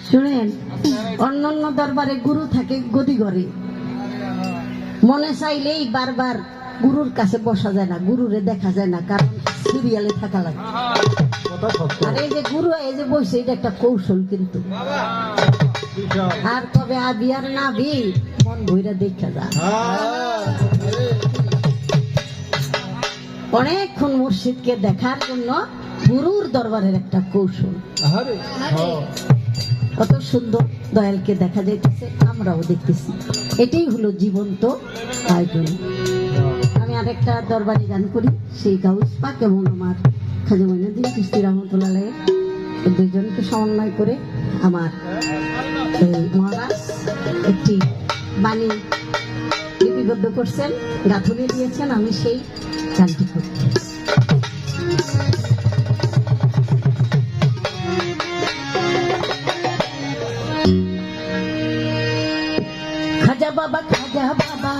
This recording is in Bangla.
শুনেন, অন্যান্য দরবারে গুরু থাকে গদি ঘরে, মনে চাইলেই বারবার গুরুর কাছে বসা যায় না, গুরুরে দেখা যায় না, কারণ সিরিয়ালে থাকা লাগে। আর এই যে গুরু এই যে বসে, এটা একটা কৌশল কিন্তু। আর কবে আবি আর না বি মন ভইরা দেখা যায়। অনেকক্ষণ মুর্শিদকে দেখার জন্য গুরুর দরবারের একটা কৌশল। কত সুন্দর দয়ালকে দেখা যাইতেছে, আমরাও দেখতেছি। এটাই হলো জীবন্ত আয়োজন। আমি আরেকটা দরবারি গান করি, সেই গাউস পাক এবং আমার খাজা মঈনুদ্দিন চিশতি রহমতুল্লাহ আলাইহি, দুইজনকে সমন্বয় করে আমার এই মহারাজ একটি বাণী লিপিবদ্ধ করছেন, গাঁথুনি দিয়েছেন। আমি সেই গানটি করি। খাজা বাবা, খাজা বাবা।